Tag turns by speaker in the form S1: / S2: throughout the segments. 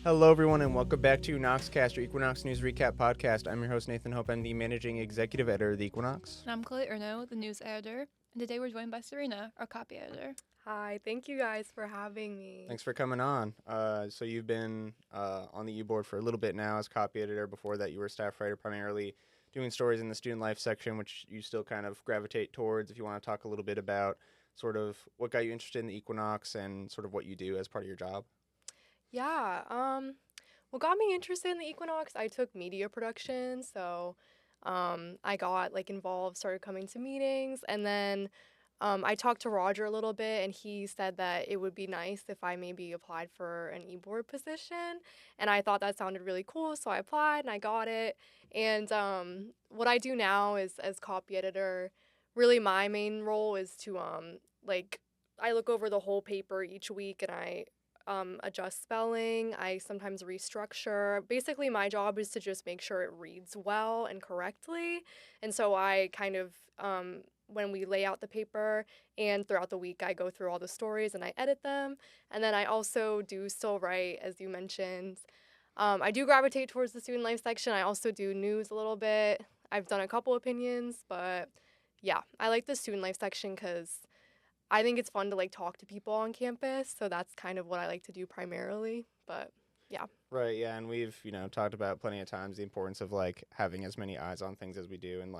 S1: Hello, everyone, and welcome back to Noxcast, your Equinox News Recap podcast. I'm your host, Nathan Hope. I'm the managing executive editor of the Equinox.
S2: And I'm Chloe Erno, the news editor. And today we're joined by Serena, our copy editor.
S3: Hi, thank you guys for having me.
S1: Thanks for coming on. So you've been on the U-board for a little bit now as copy editor. Before that, you were a staff writer, primarily doing stories in the student life section, which you still kind of gravitate towards. If you want to talk a little bit about sort of what got you interested in the Equinox and sort of what you do as part of your job.
S3: Yeah, what got me interested in the Equinox, I took media production, so I got involved, started coming to meetings, and then I talked to Roger a little bit, and he said that it would be nice if I maybe applied for an e-board position, and I thought that sounded really cool, so I applied and I got it. And what I do now is as copy editor, really my main role is to I look over the whole paper each week and I adjust spelling. I sometimes restructure. Basically, my job is to just make sure it reads well and correctly. And so I kind of, when we lay out the paper and throughout the week, I go through all the stories and I edit them. And then I also do still write, as you mentioned. I do gravitate towards the student life section. I also do news a little bit. I've done a couple opinions, but yeah, I like the student life section because I think it's fun to talk to people on campus, so that's kind of what I like to do primarily, but yeah.
S1: Right, yeah, and we've, talked about plenty of times the importance of having as many eyes on things as we do, and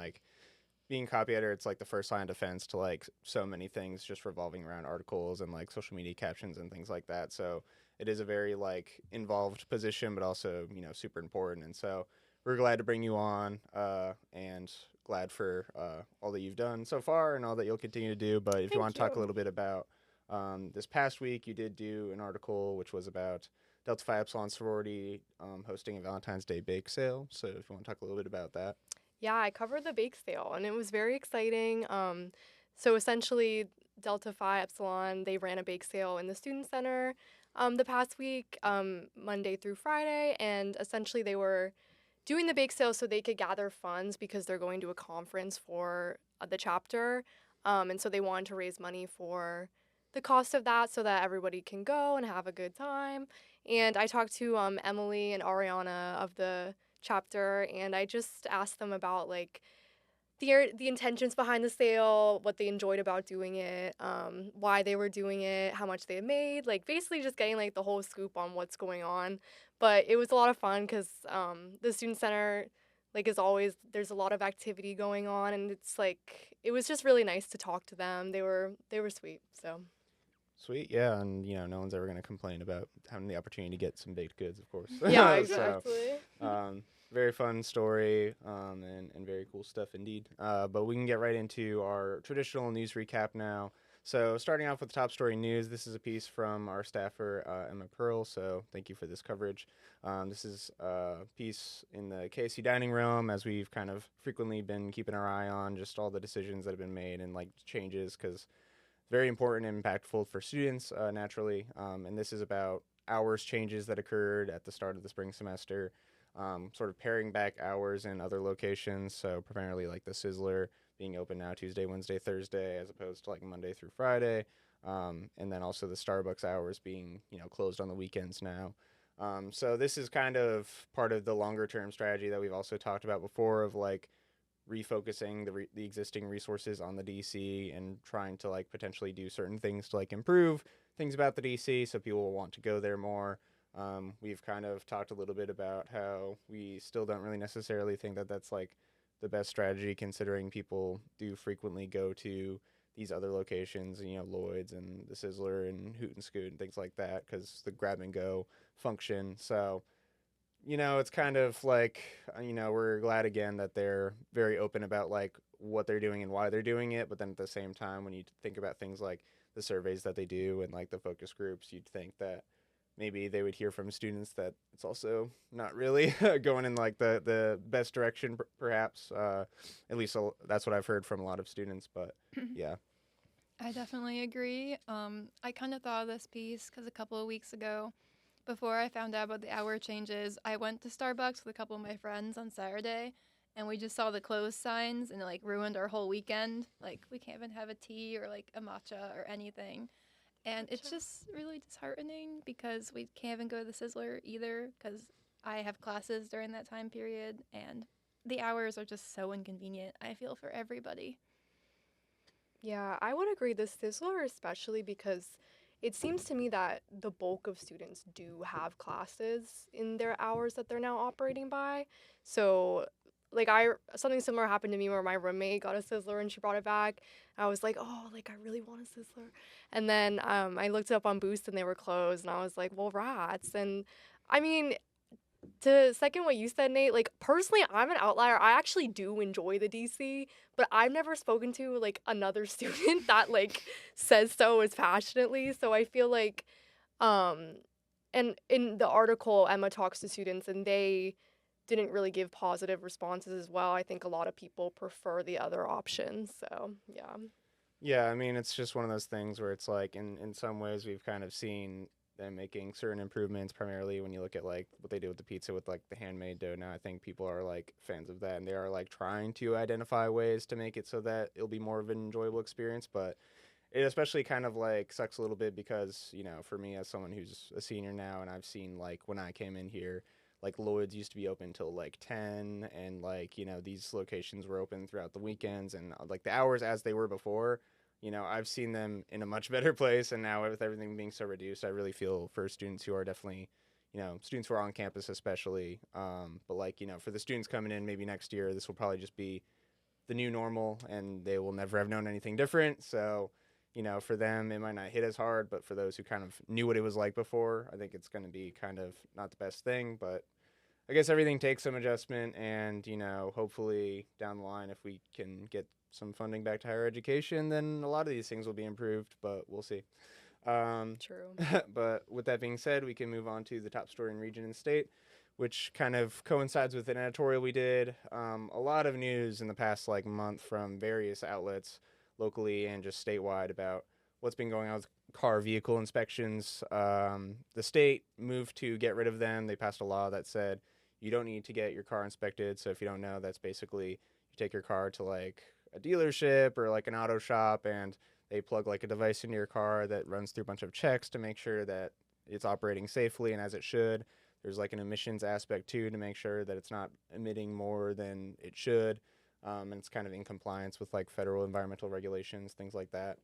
S1: being copy editor, it's the first line of defense to so many things just revolving around articles and social media captions and things like that. So it is a very involved position, but also, super important. And so we're glad to bring you on, and glad for all that you've done so far and all that you'll continue to do. But if you want to talk a little bit about this past week, you did do an article which was about Delta Phi Epsilon sorority hosting a Valentine's Day bake sale. So if you want to talk a little bit about that.
S3: Yeah, I covered the bake sale, and it was very exciting. So essentially, Delta Phi Epsilon, they ran a bake sale in the Student Center the past week, Monday through Friday, and essentially they were doing the bake sale so they could gather funds because they're going to a conference for the chapter. And so they wanted to raise money for the cost of that so that everybody can go and have a good time. And I talked to Emily and Ariana of the chapter, and I just asked them about the intentions behind the sale, what they enjoyed about doing it, why they were doing it, how much they had made, basically just getting the whole scoop on what's going on. But it was a lot of fun because the student center, as always, there's a lot of activity going on, and it's it was just really nice to talk to them. They were sweet. So
S1: Sweet, yeah, and no one's ever going to complain about having the opportunity to get some baked goods, of course.
S3: yeah, exactly.
S1: Very fun story, and very cool stuff indeed. But we can get right into our traditional news recap now. So starting off with top story news, this is a piece from our staffer, Emma Pearl, so thank you for this coverage. This is a piece in the KSU dining room, as we've kind of frequently been keeping our eye on just all the decisions that have been made and changes, because very important and impactful for students, naturally. And this is about hours changes that occurred at the start of the spring semester, sort of paring back hours in other locations. So primarily the Sizzler being open now Tuesday, Wednesday, Thursday, as opposed to Monday through Friday. And then also the Starbucks hours being, closed on the weekends now. So this is kind of part of the longer term strategy that we've also talked about before of refocusing the existing resources on the DC and trying to potentially do certain things to improve things about the DC so people will want to go there more. We've kind of talked a little bit about how we still don't really necessarily think that that's the best strategy, considering people do frequently go to these other locations, Lloyd's and the Sizzler and Hoot and Scoot and things like that, because the grab and go function. So it's kind of we're glad again that they're very open about what they're doing and why they're doing it. But then at the same time, when you think about things like the surveys that they do and the focus groups, you'd think that maybe they would hear from students that it's also not really going in the best direction, perhaps. At least that's what I've heard from a lot of students. But yeah.
S2: I definitely agree. I kind of thought of this piece because a couple of weeks ago, before I found out about the hour changes, I went to Starbucks with a couple of my friends on Saturday, and we just saw the closed signs, and it ruined our whole weekend. We can't even have a tea or a matcha or anything. And it's
S3: Gotcha.
S2: just really disheartening because we can't even go to the Sizzler either because I have classes during that time period and the hours are just so inconvenient, I feel, for everybody.
S3: Yeah, I would agree. The Sizzler, especially because it seems to me that the bulk of students do have classes in their hours that they're now operating by. So, like, something similar happened to me where my roommate got a Sizzler and she brought it back. I was like, oh, like, I really want a Sizzler. And then I looked it up on Boost and they were closed, and I was like, well, rats. And I mean, to second what you said, Nate, like personally, I'm an outlier. I actually do enjoy the DC, but I've never spoken to like another student that like says so as passionately. So I feel like, um, and in the article, Emma talks to students and they didn't really give positive responses as well. I think a lot of people prefer the other options. So yeah.
S1: Yeah, I mean, it's just one of those things where it's like, in some ways, we've kind of seen them making certain improvements. Primarily, when you look at like what they did with the pizza with like the handmade dough. Now, I think people are like fans of that, and they are like trying to identify ways to make it so that it'll be more of an enjoyable experience. But it especially kind of like sucks a little bit because, for me as someone who's a senior now, and I've seen like when I came in here, like Lloyd's used to be open till like 10, and like these locations were open throughout the weekends, and like the hours as they were before. I've seen them in a much better place, and now with everything being so reduced, I really feel for students who are definitely, students who are on campus especially. But like, for the students coming in maybe next year, this will probably just be the new normal, and they will never have known anything different. So, for them, it might not hit as hard, but for those who kind of knew what it was like before, I think it's going to be kind of not the best thing. But I guess everything takes some adjustment, and hopefully down the line, if we can get some funding back to higher education, then a lot of these things will be improved. But we'll see. Um,
S3: True.
S1: but with that being said, we can move on to the top story in region and state, which kind of coincides with an editorial we did. A lot of news in the past like month from various outlets, locally and just statewide, about what's been going on with car vehicle inspections. The state moved to get rid of them. They passed a law that said you don't need to get your car inspected. So if you don't know, that's basically you take your car to like a dealership or like an auto shop, and they plug like a device into your car that runs through a bunch of checks to make sure that it's operating safely and as it should. There's like an emissions aspect too to make sure that it's not emitting more than it should, and it's kind of in compliance with like federal environmental regulations, things like that.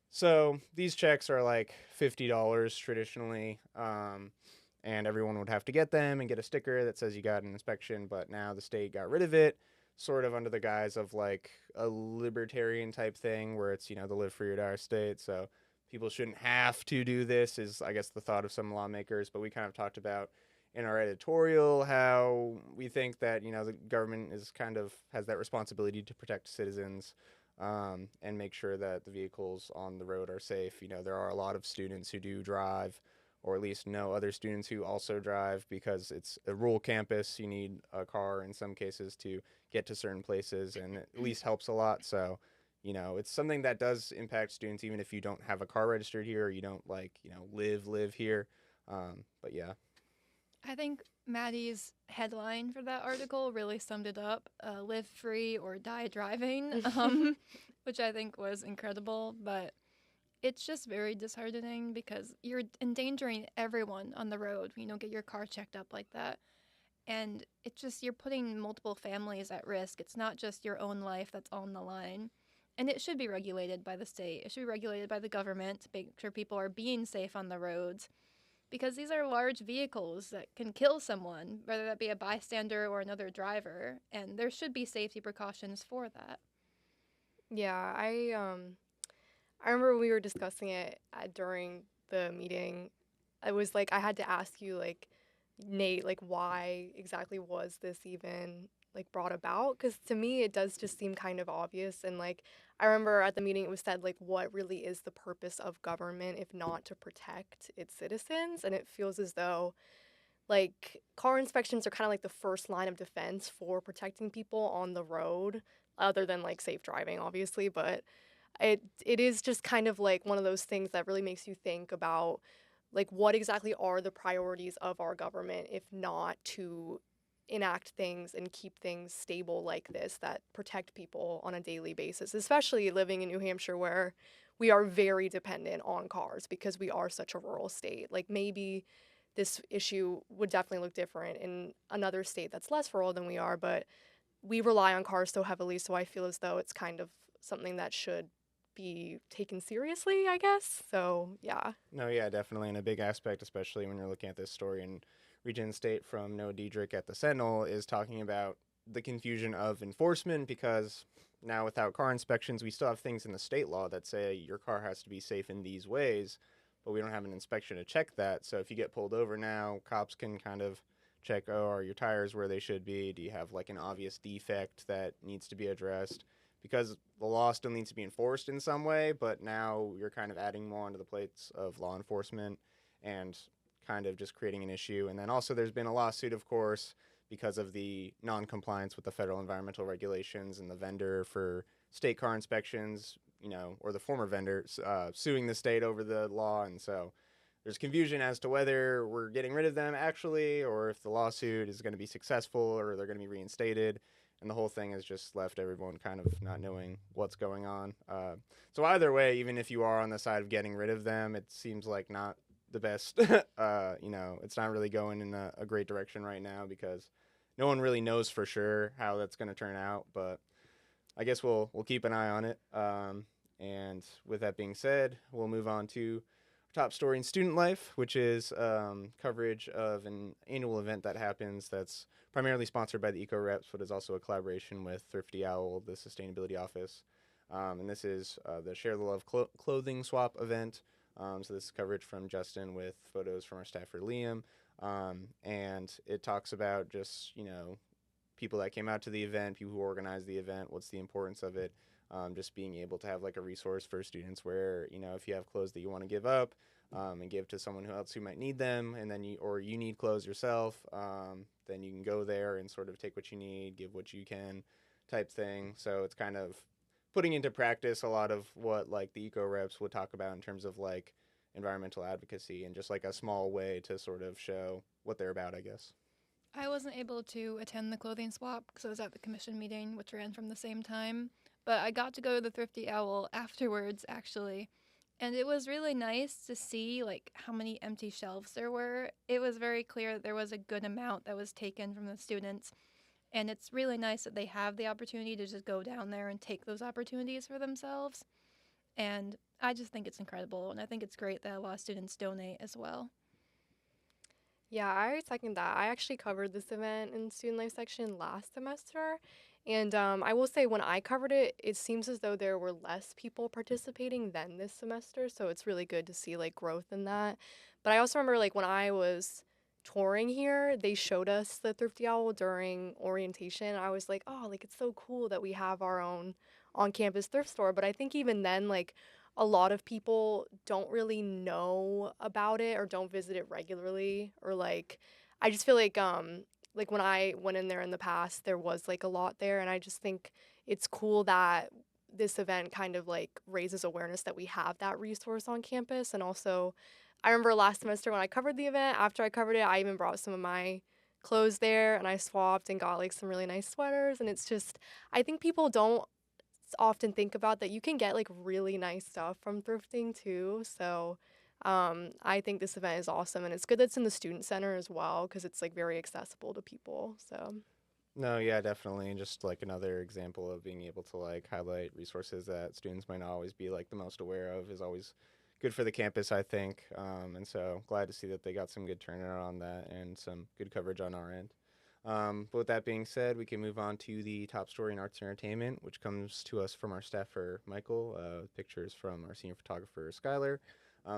S1: So these checks are like $50 traditionally, and everyone would have to get them and get a sticker that says you got an inspection. But now the state got rid of it, sort of under the guise of like a libertarian type thing, where it's the live free or die state. So people shouldn't have to do this, is I guess the thought of some lawmakers. But we kind of talked about in our editorial how we think that the government is kind of has that responsibility to protect citizens, and make sure that the vehicles on the road are safe. There are a lot of students who do drive, or at least know other students who also drive, because it's a rural campus. You need a car in some cases to get to certain places, and it at least helps a lot. So, it's something that does impact students, even if you don't have a car registered here, or you don't like, live here. But yeah.
S2: I think Maddie's headline for that article really summed it up, live free or die driving, which I think was incredible. But it's just very disheartening because you're endangering everyone on the road when you don't get your car checked up like that. And it's just, you're putting multiple families at risk. It's not just your own life that's on the line. And it should be regulated by the state. It should be regulated by the government to make sure people are being safe on the roads, because these are large vehicles that can kill someone, whether that be a bystander or another driver, and there should be safety precautions for that.
S3: Yeah, I remember we were discussing it during the meeting. I was like, I had to ask you, like, Nate, like, why exactly was this even like brought about? Because to me, it does just seem kind of obvious. And like, I remember at the meeting, it was said, like, what really is the purpose of government if not to protect its citizens? And it feels as though like car inspections are kind of like the first line of defense for protecting people on the road, other than like safe driving, obviously. But it is just kind of like one of those things that really makes you think about like what exactly are the priorities of our government if not to enact things and keep things stable like this that protect people on a daily basis, especially living in New Hampshire where we are very dependent on cars because we are such a rural state. Like maybe this issue would definitely look different in another state that's less rural than we are, but we rely on cars so heavily, so I feel as though it's kind of something that should be taken seriously, I guess. So, yeah.
S1: No, yeah, definitely. And a big aspect, especially when you're looking at this story in Regent State from Noah Diedrich at the Sentinel, is talking about the confusion of enforcement because now without car inspections, we still have things in the state law that say your car has to be safe in these ways, but we don't have an inspection to check that. So if you get pulled over now, cops can kind of check, oh, are your tires where they should be? Do you have like an obvious defect that needs to be addressed? Because the law still needs to be enforced in some way, but now you're kind of adding more onto the plates of law enforcement and kind of just creating an issue. And then also there's been a lawsuit, of course, because of the non-compliance with the federal environmental regulations and the vendor for state car inspections, or the former vendor suing the state over the law. And so there's confusion as to whether we're getting rid of them actually, or if the lawsuit is going to be successful or they're going to be reinstated. And the whole thing has just left everyone kind of not knowing what's going on. So either way, even if you are on the side of getting rid of them, it seems like not the best. It's not really going in a great direction right now because no one really knows for sure how that's going to turn out. But I guess we'll keep an eye on it. And with that being said, we'll move on to top story in student life, which is coverage of an annual event that happens that's primarily sponsored by the Eco Reps, but is also a collaboration with Thrifty Owl, the sustainability office. And this is the Share the Love clothing swap event. So this is coverage from Justin with photos from our staffer Liam. And it talks about just, people that came out to the event, people who organized the event, what's the importance of it. Just being able to have like a resource for students where, if you have clothes that you want to give up and give to someone else who might need them, and then you need clothes yourself, then you can go there and sort of take what you need, give what you can type thing. So it's kind of putting into practice a lot of what like the eco reps would talk about in terms of like environmental advocacy and just like a small way to sort of show what they're about, I guess.
S2: I wasn't able to attend the clothing swap because I was at the commission meeting, which ran from the same time. But I got to go to the Thrifty Owl afterwards, actually. And it was really nice to see like how many empty shelves there were. It was very clear that there was a good amount that was taken from the students. And it's really nice that they have the opportunity to just go down there and take those opportunities for themselves. And I just think it's incredible. And I think it's great that a lot of students donate as well.
S3: Yeah, I second that. I actually covered this event in student life section last semester. And I will say when I covered it, it seems as though there were less people participating than this semester. So it's really good to see like growth in that. But I also remember like when I was touring here, they showed us the Thrifty Owl during orientation. I was like, oh, like it's so cool that we have our own on-campus thrift store. But I think even then, like a lot of people don't really know about it or don't visit it regularly, or like I just feel like when I went in there in the past there was like a lot there, and I just think it's cool that this event kind of like raises awareness that we have that resource on campus. And also I remember last semester when I covered the event, after I covered it, I even brought some of my clothes there and I swapped and got like some really nice sweaters. And it's just, I think people don't often think about that you can get like really nice stuff from thrifting too. So I think this event is awesome, and it's good that it's in the student center as well because it's like very accessible to people. So
S1: No, yeah, definitely. And just like another example of being able to like highlight resources that students might not always be like the most aware of is always good for the campus, I think. And so glad to see that they got some good turnout on that and some good coverage on our end. But with that being said, we can move on to the top story in arts and entertainment, which comes to us from our staffer, Michael, pictures from our senior photographer, Skylar.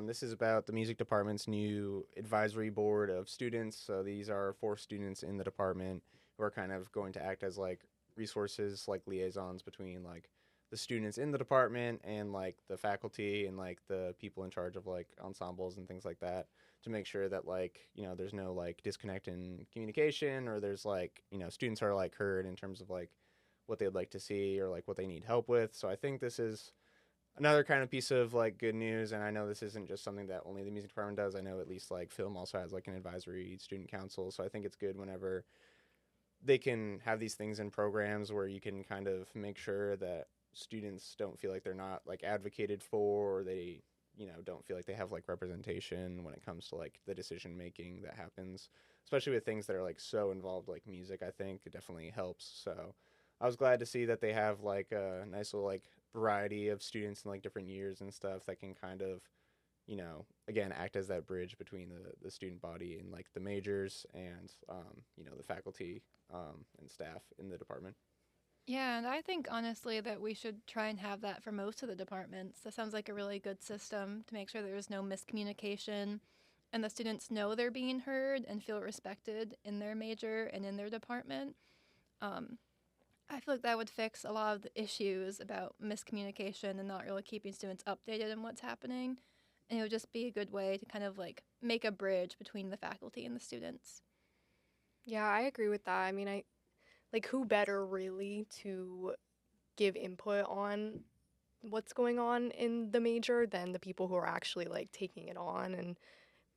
S1: This is about the music department's new advisory board of students. So these are 4 students in the department who are kind of going to act as like resources, like liaisons between like the students in the department and like the faculty and like the people in charge of like ensembles and things like that, to make sure that like there's no like disconnect in communication, or there's like students are like heard in terms of like what they'd like to see or like what they need help with. So I think this is another kind of piece of like good news. And I know this isn't just something that only the music department does. I know at least like film also has like an advisory student council. So I think it's good whenever they can have these things in programs where you can kind of make sure that students don't feel like they're not like advocated for, or they, you know, don't feel like they have like representation when it comes to like the decision making that happens, especially with things that are like so involved like music. I think it definitely helps. So I was glad to see that they have like a nice little like variety of students in like different years and stuff that can kind of, you know, again, act as that bridge between the student body and like the majors and, you know, the faculty and staff in the department.
S2: Yeah, and I think honestly that we should try and have that for most of the departments. That sounds like a really good system to make sure there's no miscommunication and the students know they're being heard and feel respected in their major and in their department. Um, I feel like that would fix a lot of the issues about miscommunication and not really keeping students updated on what's happening. And it would just be a good way to kind of like make a bridge between the faculty and the students.
S3: Yeah, I agree with that. I mean, I like who better really to give input on what's going on in the major than the people who are actually like taking it on and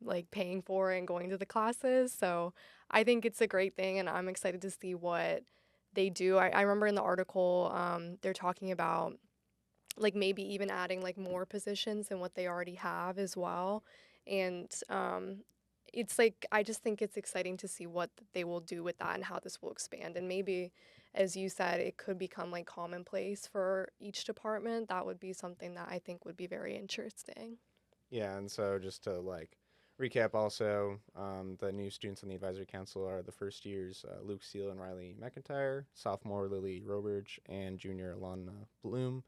S3: like paying for it and going to the classes. So I think it's a great thing, and I'm excited to see what they do. I remember in the article, they're talking about like maybe even adding like more positions than what they already have as well. And it's like I just think it's exciting to see what they will do with that and how this will expand. And maybe, as you said, it could become like commonplace for each department. That would be something that I think would be very interesting.
S1: Yeah, and so just to like recap, also, the new students on the advisory council are the first years Luke Steele and Riley McIntyre, sophomore Lily Robridge, and junior Alana Bloom.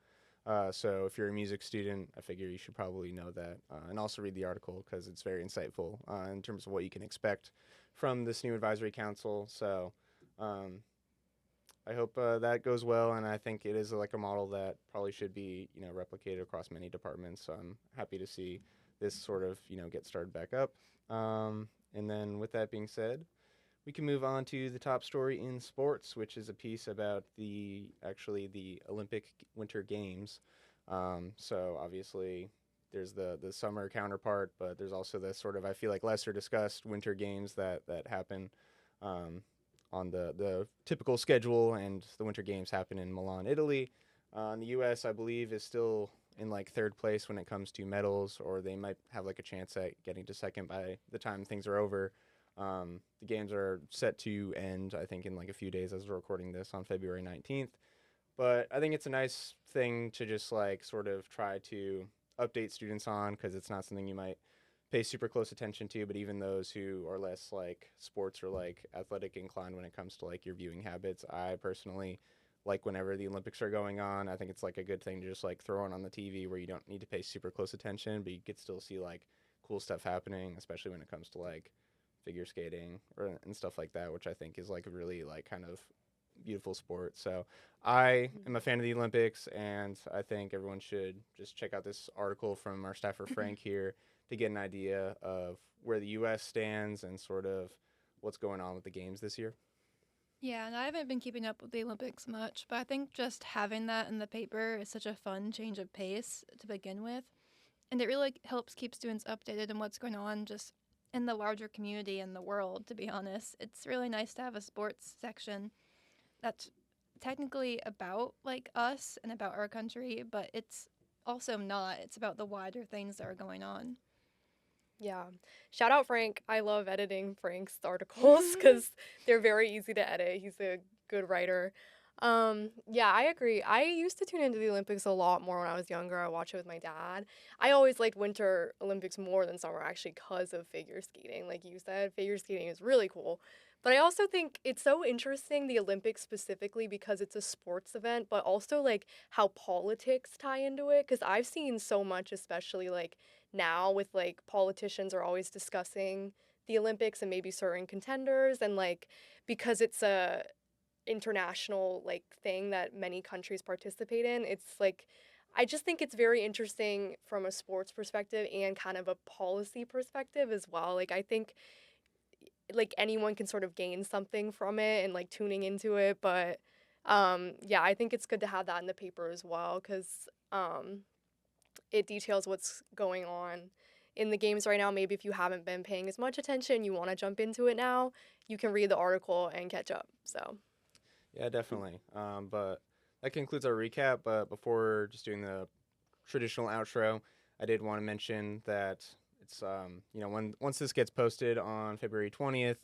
S1: So if you're a music student, I figure you should probably know that, and also read the article because it's very insightful in terms of what you can expect from this new advisory council. So um, I hope that goes well, and I think it is like a model that probably should be, you know, replicated across many departments. So I'm happy to see this sort of, you know, get started back up. And then with that being said, we can move on to the top story in sports, which is a piece about the Olympic Winter Games. So obviously there's the summer counterpart, but there's also the sort of, I feel like, lesser discussed Winter Games that happen um, on the typical schedule, and the Winter Games happen in Milan, Italy. In the U.S., I believe, is still in like third place when it comes to medals, or they might have like a chance at getting to second by the time things are over. The games are set to end, I think, in like a few days as we're recording this on February 19th. But I think it's a nice thing to just like sort of try to update students on, because it's not something you might pay super close attention to, but even those who are less like sports or like athletic inclined when it comes to like your viewing habits, I personally like whenever the Olympics are going on. I think it's like a good thing to just like throw on the TV where you don't need to pay super close attention, but you could still see like cool stuff happening, especially when it comes to like figure skating and stuff like that, which I think is like a really like kind of beautiful sport. So I am a fan of the Olympics, and I think everyone should just check out this article from our staffer Frank here to get an idea of where the U.S. stands and sort of what's going on with the games this year.
S2: Yeah, and I haven't been keeping up with the Olympics much, but I think just having that in the paper is such a fun change of pace to begin with. And it really helps keep students updated on what's going on just in the larger community and the world, to be honest. It's really nice to have a sports section that's technically about like us and about our country, but it's also not. It's about the wider things that are going on.
S3: Yeah. Shout out Frank. I love editing Frank's articles because they're very easy to edit. He's a good writer. Yeah, I agree. I used to tune into the Olympics a lot more when I was younger. I watch it with my dad. I always liked Winter Olympics more than summer actually because of figure skating. Like you said, figure skating is really cool. But I also think it's so interesting, the Olympics specifically, because it's a sports event, but also like how politics tie into it. Because I've seen so much, especially like now with like politicians are always discussing the Olympics and maybe certain contenders, and like because it's a international like thing that many countries participate in, it's like I just think it's very interesting from a sports perspective and kind of a policy perspective as well. Like I think like anyone can sort of gain something from it and like tuning into it, but yeah, I think it's good to have that in the paper as well because it details what's going on in the games right now. Maybe if you haven't been paying as much attention, you want to jump into it now, you can read the article and catch up. So
S1: Yeah, definitely. But that concludes our recap. But before just doing the traditional outro, I did want to mention that it's once this gets posted on February 20th,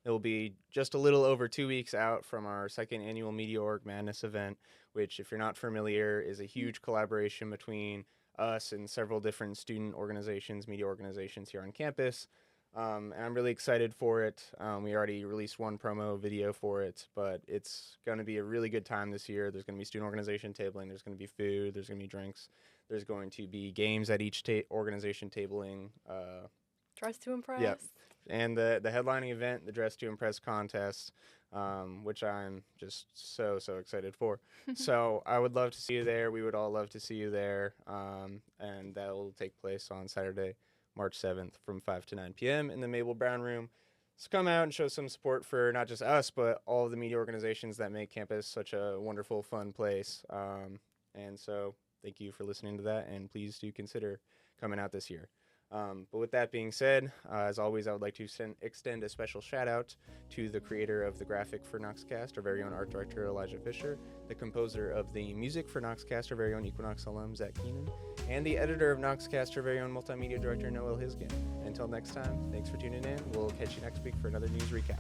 S1: it will be just a little over 2 weeks out from our second annual Media Org Madness event, which, if you're not familiar, is a huge collaboration between us and several different student organizations, media organizations here on campus. And I'm really excited for it. We already released one promo video for it, but it's going to be a really good time this year. There's going to be student organization tabling. There's going to be food. There's going to be drinks. There's going to be games at each organization tabling.
S3: Dress to impress.
S1: Yeah. And the headlining event, the Dress to Impress contest, which I'm just so excited for. So I would love to see you there. We would all love to see you there. And that will take place on Saturday, March 7th from 5 to 9 p.m. in the Mabel Brown Room. So come out and show some support for not just us, but all of the media organizations that make campus such a wonderful, fun place. And so thank you for listening to that, and please do consider coming out this year. But with that being said, as always, I would like to extend a special shout out to the creator of the graphic for Noxcast, our very own art director, Elijah Fisher, the composer of the music for Noxcast, our very own Equinox alum, Zach Keenan, and the editor of Noxcast, our very own multimedia director, Noelle Hisgen. Until next time, thanks for tuning in. We'll catch you next week for another news recap.